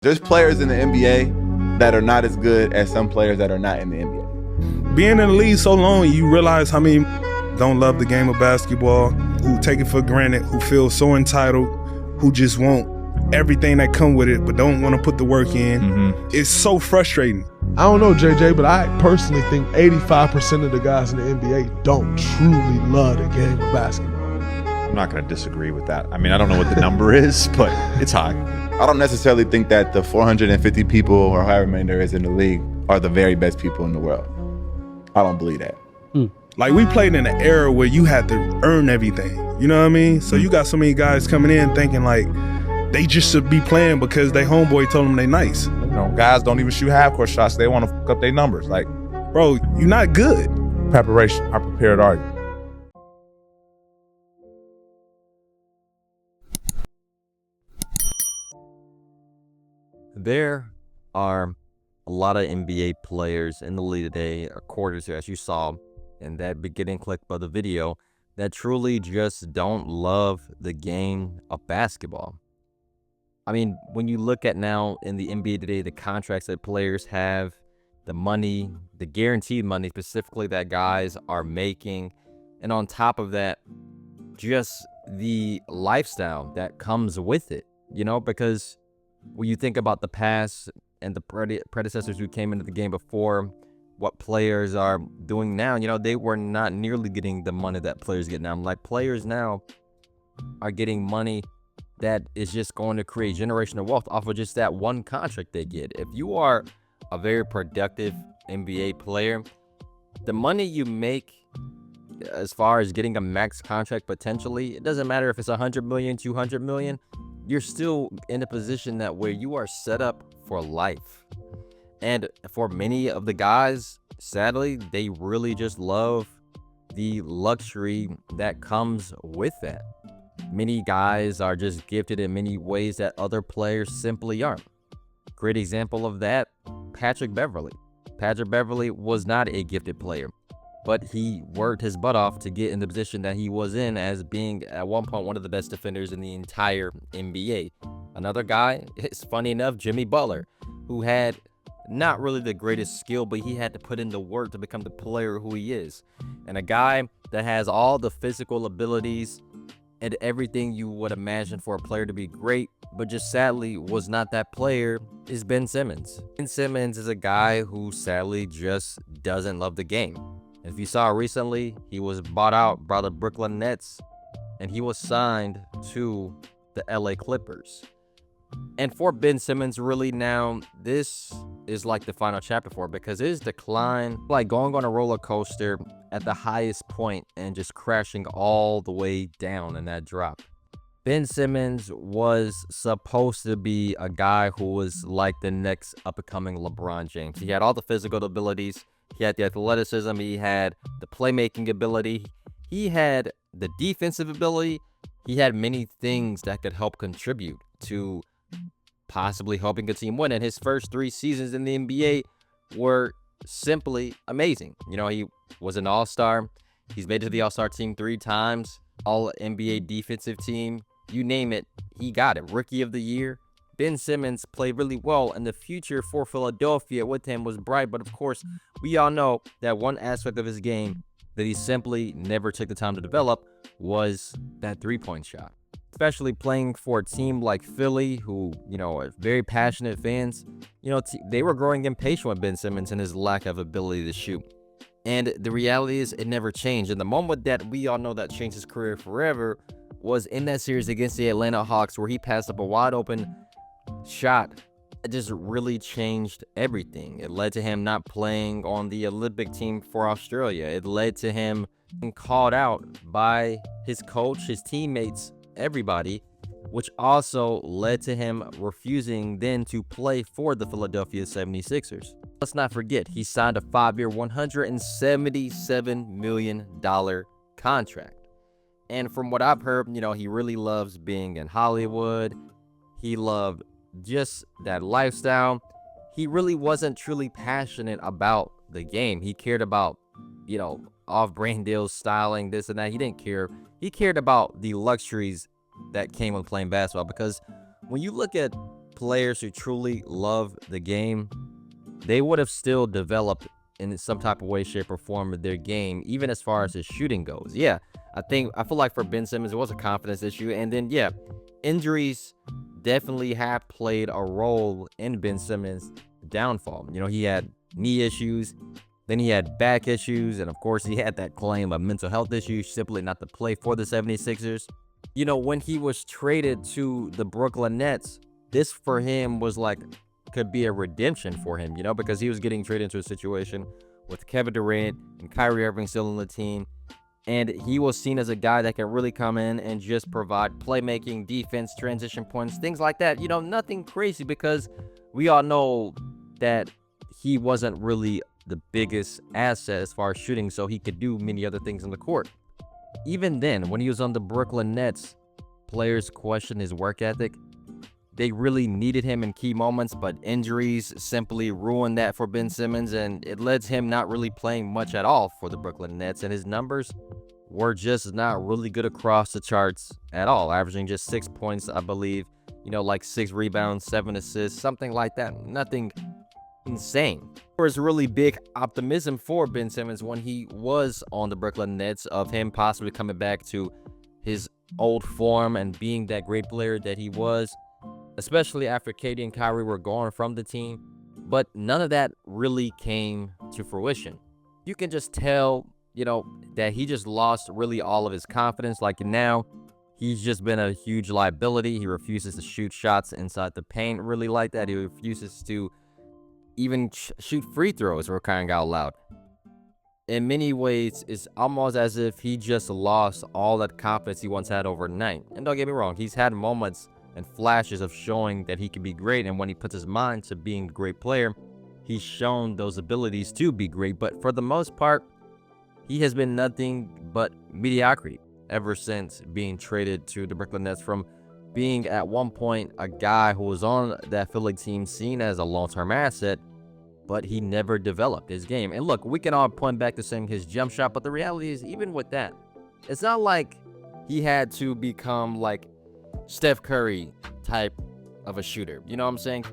There's players in the NBA that are not as good as some players that are not in the NBA. Being in the league so long, you realize how many don't love the game of basketball, who take it for granted, who feel so entitled, who just want everything that come with it but don't want to put the work in. It's so frustrating. I don't know, JJ, but I personally think 85% of the guys in the NBA don't truly love the game of basketball. I'm not going to disagree with that. I mean, I don't know what the number is, but it's high. I don't necessarily think that the 450 people or however many there is in the league are the very best people in the world. I don't believe that. Like, we played in an era where you had to earn everything. You know what I mean? So you got so many guys coming in thinking like they just should be playing because they homeboy told them they nice. You know, guys don't even shoot half-court shots. They want to fuck up their numbers. Like, bro, you're not good. Preparation. I prepared argue. There are a lot of NBA players in the league today, or quarters here, as you saw in that beginning clip of the video, that truly just don't love the game of basketball. I mean, when you look at now in the NBA today, the contracts that players have, the money, the guaranteed money specifically that guys are making, and on top of that, just the lifestyle that comes with it, you know, because when you think about the past and the predecessors who came into the game before, what players are doing now, you know, they were not nearly getting the money that players get now. Like, players now are getting money that is just going to create generational wealth off of just that one contract they get. If you are a very productive NBA player, the money you make as far as getting a max contract potentially, it doesn't matter if it's 100 million, 200 million, you're still in a position that where you are set up for life. And for many of the guys, sadly, they really just love the luxury that comes with that. Many guys are just gifted in many ways that other players simply aren't. Great example of that, Patrick Beverley. Patrick Beverley was not a gifted player, but he worked his butt off to get in the position that he was in as being at one point one of the best defenders in the entire NBA. Another guy, it's funny enough, Jimmy Butler, who had not really the greatest skill, but he had to put in the work to become the player who he is. And a guy that has all the physical abilities and everything you would imagine for a player to be great, but just sadly was not that player, is Ben Simmons. Ben Simmons is a guy who sadly just doesn't love the game. If you saw recently, he was bought out by the Brooklyn Nets, and he was signed to the LA Clippers. And for Ben Simmons, really now, this is like the final chapter for it, because his decline, like going on a roller coaster at the highest point and just crashing all the way down in that drop. Ben Simmons was supposed to be a guy who was like the next up-and-coming LeBron James. He had all the physical abilities. He had the athleticism. He had the playmaking ability. He had the defensive ability. He had many things that could help contribute to possibly helping a team win. And his first 3 seasons in the NBA were simply amazing. You know, he was an all-star. He's made it to the all-star team 3 times. All NBA defensive team. You name it, he got it. Rookie of the year. Ben Simmons played really well, and the future for Philadelphia with him was bright. But of course, we all know that one aspect of his game that he simply never took the time to develop was that three-point shot. Especially playing for a team like Philly, who, you know, are very passionate fans. You know, they were growing impatient with Ben Simmons and his lack of ability to shoot. And the reality is, it never changed. And the moment that we all know that changed his career forever was in that series against the Atlanta Hawks, where he passed up a wide open shot. It just really changed everything. It led to him not playing on the Olympic team for Australia. It led to him being called out by his coach, his teammates, everybody, which also led to him refusing then to play for the Philadelphia 76ers. Let's not forget, he signed a 5-year, $177 million contract. And from what I've heard, you know, he really loves being in Hollywood. He loved just that lifestyle. He really wasn't truly passionate about the game. He cared about, you know, off-brand deals, styling, this and that. He didn't care. He cared about the luxuries that came with playing basketball, because when you look at players who truly love the game, they would have still developed in some type of way, shape, or form of their game, even as far as his shooting goes. Yeah, I feel like for Ben Simmons, it was a confidence issue. And then, yeah, injuries definitely have played a role in Ben Simmons' downfall. You know, he had knee issues, then he had back issues, and of course, he had that claim of mental health issues, simply not to play for the 76ers. You know, when he was traded to the Brooklyn Nets, this for him was like, could be a redemption for him, you know, because he was getting traded into a situation with Kevin Durant and Kyrie Irving still on the team. And he was seen as a guy that can really come in and just provide playmaking, defense, transition points, things like that. You know, nothing crazy, because we all know that he wasn't really the biggest asset as far as shooting, so he could do many other things on the court. Even then, when he was on the Brooklyn Nets, players questioned his work ethic. They really needed him in key moments, but injuries simply ruined that for Ben Simmons, and it led to him not really playing much at all for the Brooklyn Nets, and his numbers were just not really good across the charts at all, averaging just 6 points, I believe, you know, like 6 rebounds, 7 assists, something like that. Nothing insane. There was really big optimism for Ben Simmons when he was on the Brooklyn Nets of him possibly coming back to his old form and being that great player that he was, especially after KD and Kyrie were gone from the team. But none of that really came to fruition. You can just tell, you know, that he just lost really all of his confidence. Like now, he's just been a huge liability. He refuses to shoot shots inside the paint really like that. He refuses to even shoot free throws, for crying out loud. In many ways, it's almost as if he just lost all that confidence he once had overnight. And don't get me wrong, he's had moments and flashes of showing that he can be great, and when he puts his mind to being a great player, he's shown those abilities to be great. But for the most part, he has been nothing but mediocrity ever since being traded to the Brooklyn Nets, from being at one point a guy who was on that Philly team seen as a long-term asset, but he never developed his game. And look, we can all point back to saying his jump shot, but the reality is, even with that, it's not like he had to become like Steph Curry type of a shooter. You know what I'm saying?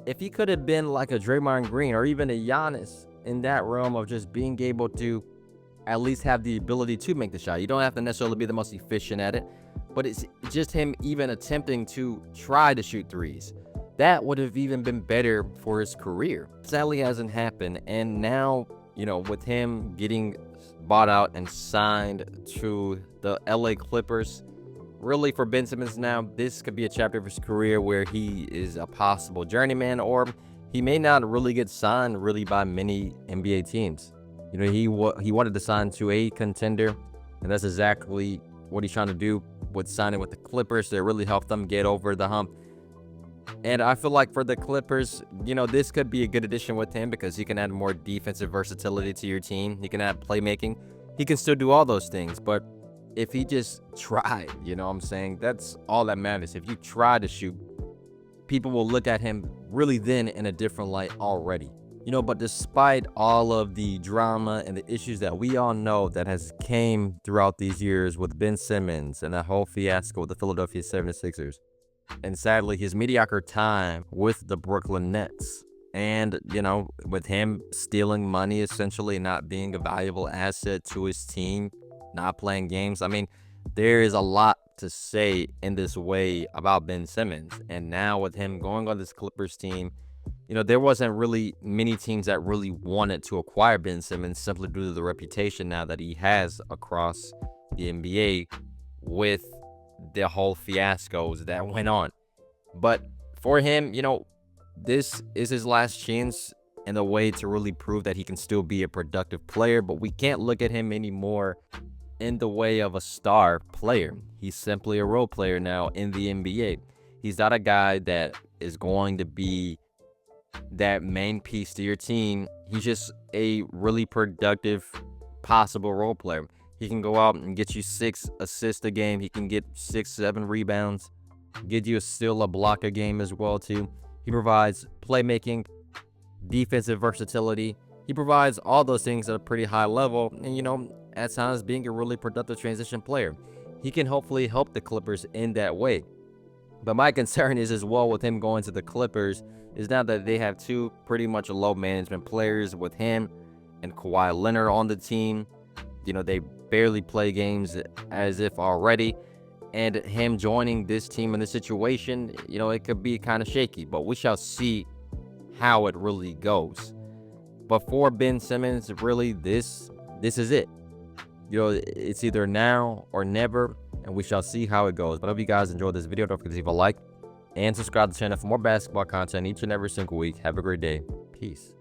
If he could have been like a Draymond Green or even a Giannis in that realm of just being able to at least have the ability to make the shot. You don't have to necessarily be the most efficient at it, but it's just him even attempting to try to shoot threes. That would have even been better for his career. Sadly, hasn't happened. And now, you know, with him getting bought out and signed to the LA Clippers, really for Ben Simmons now, this could be a chapter of his career where he is a possible journeyman, or he may not really get signed really by many NBA teams. You know, he wanted to sign to a contender, and that's exactly what he's trying to do with signing with the Clippers to really help them get over the hump. And I feel like for the Clippers, you know, this could be a good addition with him because he can add more defensive versatility to your team. He can add playmaking. He can still do all those things. But if he just tried, you know what I'm saying? That's all that matters. If you try to shoot, people will look at him really then in a different light already. You know, but despite all of the drama and the issues that we all know that has came throughout these years with Ben Simmons and that whole fiasco with the Philadelphia 76ers, and sadly his mediocre time with the Brooklyn Nets, and, you know, with him stealing money, essentially not being a valuable asset to his team, not playing games. I mean, there is a lot to say in this way about Ben Simmons. And now with him going on this Clippers team, you know, there wasn't really many teams that really wanted to acquire Ben Simmons simply due to the reputation now that he has across the NBA with the whole fiascos that went on. But for him, you know, this is his last chance and the way to really prove that he can still be a productive player. But we can't look at him anymore in the way of a star player. He's simply a role player now in the NBA. He's not a guy that is going to be that main piece to your team. He's just a really productive possible role player. He can go out and get you 6 assists a game. He can get 6-7 rebounds, get you a block a game as well too. He provides playmaking, defensive versatility. He provides all those things at a pretty high level, and, you know, at times being a really productive transition player. He can hopefully help the Clippers in that way. But my concern is as well with him going to the Clippers is now that they have two pretty much low management players with him and Kawhi Leonard on the team. You know, they barely play games as if already. And him joining this team in this situation, you know, it could be kind of shaky. But we shall see how it really goes. But for Ben Simmons, really, this is it. You know, it's either now or never, and we shall see how it goes. But I hope you guys enjoyed this video. Don't forget to leave a like and subscribe to the channel for more basketball content each and every single week. Have a great day. Peace.